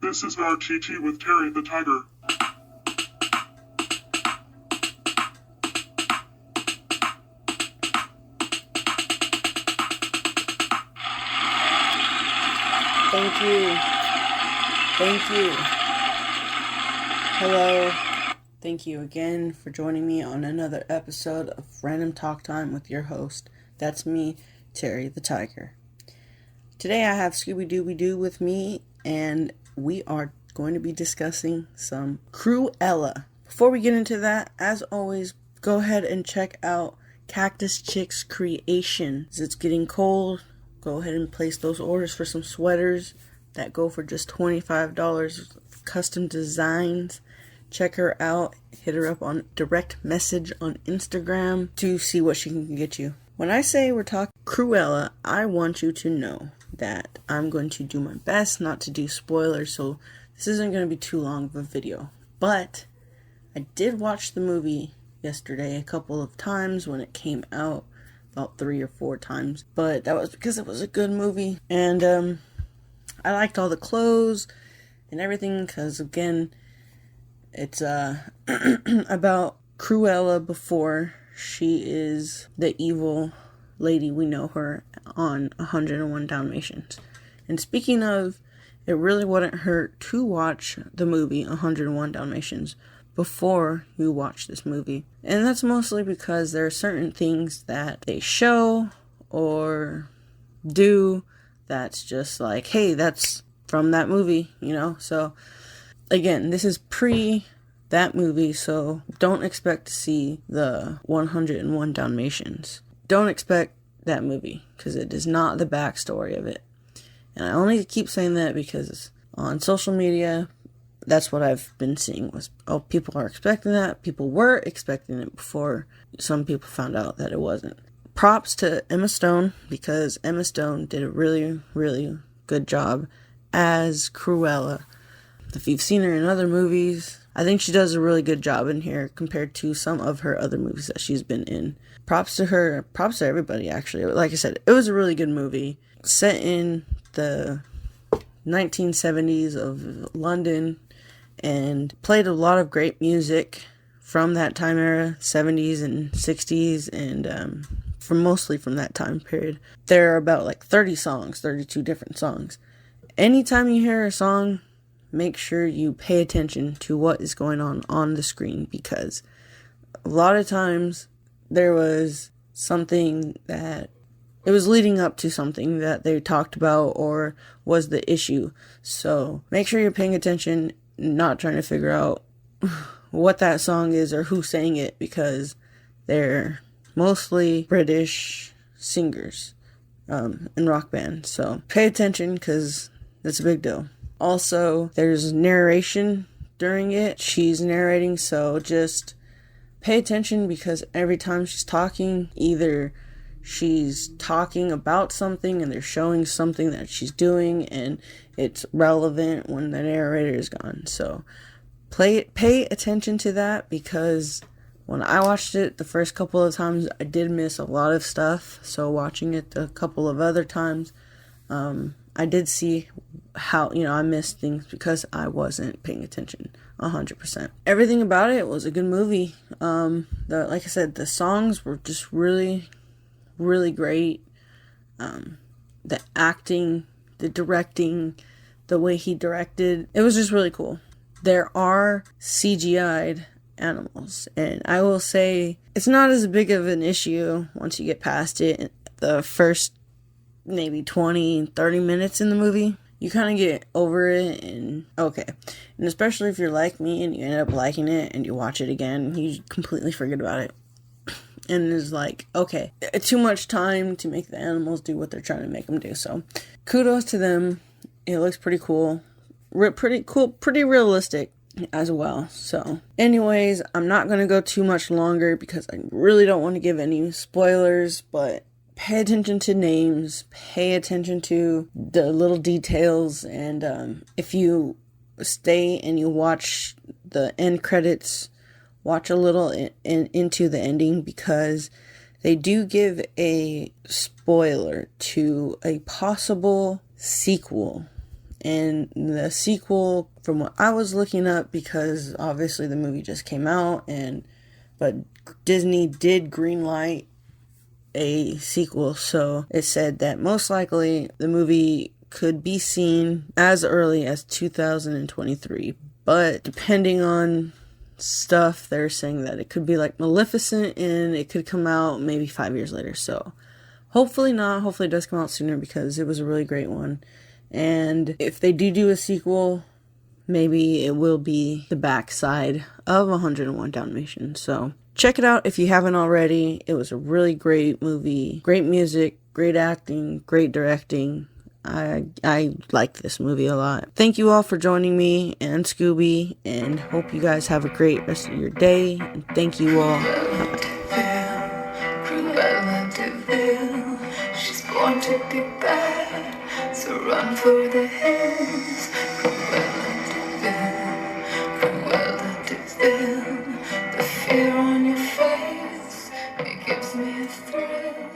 This is RTT with Terry the Tiger. Thank you. Thank you. Hello. Thank you again for joining me on another episode of Random Talk Time with your host. That's me, Terry the Tiger. Today I have Scooby-Dooby-Doo with me, and we are going to be discussing some Cruella. Before we get into that, as always, go ahead and check out Cactus Chick's Creations. It's getting cold. Go ahead and place those orders for some sweaters that go for just $25. Custom designs. Check her out. Hit her up on direct message on Instagram to see what she can get you. When I say we're talking Cruella, I want you to know that I'm going to do my best not to do spoilers, so this isn't going to be too long of a video. But I did watch the movie yesterday a couple of times when it came out, about 3 or 4 times. But that was because it was a good movie, and I liked all the clothes and everything, because again, it's about Cruella before she is the evil lady we know her on 101 Dalmatians. And speaking of, it really wouldn't hurt to watch the movie 101 Dalmatians before you watch this movie. And that's mostly because there are certain things that they show or do that's just like, hey, that's from that movie, you know? So again, this is pre that movie, so don't expect to see the 101 Dalmatians. Don't expect that movie, because it is not the backstory of it. And I only keep saying that because on social media, that's what I've been seeing was, oh, people are expecting that. People were expecting it before some people found out that it wasn't. Props to Emma Stone, because Emma Stone did a really, really good job as Cruella. If you've seen her in other movies, I think she does a really good job in here compared to some of her other movies that she's been in. Props to her. Props to everybody, actually. Like I said, it was a really good movie. Set in the 1970s of London, and played a lot of great music from that time era, 70s and 60s, and mostly from that time period. There are about like 30 songs, 32 different songs. Anytime you hear a song, make sure you pay attention to what is going on the screen, because a lot of times there was something that it was leading up to something that they talked about or was the issue. So make sure you're paying attention, not trying to figure out what that song is or who sang it, because they're mostly British singers and rock bands. So pay attention, because it's a big deal. Also, there's narration during it. She's narrating, so just pay attention, because every time she's talking, either she's talking about something and they're showing something that she's doing and it's relevant when the narrator is gone. So pay attention to that, because when I watched it the first couple of times, I did miss a lot of stuff. So watching it a couple of other times, I did see how, I missed things because I wasn't paying attention 100%. Everything about it was a good movie. Like I said, the songs were just really, really great. The acting, the directing, the way he directed, it was just really cool. There are CGI'd animals, and I will say it's not as big of an issue once you get past it. The first maybe 20-30 minutes in the movie, you kind of get over it, and okay. And especially if you're like me and you end up liking it and you watch it again, you completely forget about it. And it's like, okay, too much time to make the animals do what they're trying to make them do. So kudos to them. It looks pretty cool. Pretty cool, pretty realistic as well. So anyways, I'm not going to go too much longer because I really don't want to give any spoilers, but pay attention to names, pay attention to the little details, and if you stay and you watch the end credits, watch a little into the ending, because they do give a spoiler to a possible sequel And the sequel, from what I was looking up, because obviously the movie just came out, but Disney did greenlight a sequel, so it said that most likely the movie could be seen as early as 2023, but depending on stuff, they're saying that it could be like Maleficent and it could come out maybe 5 years later. So hopefully not. Hopefully it does come out sooner, because it was a really great one. And if they do a sequel, maybe it will be the backside of 101 Dalmatians. So check it out if you haven't already. It was a really great movie. Great music, great acting, great directing. I like this movie a lot. Thank you all for joining me and Scooby, and hope you guys have a great rest of your day. And thank you all. Cruella DeVille, she's born to be bad, so run for the hills. Cruella DeVille, the fear on your face, it gives me a thrill.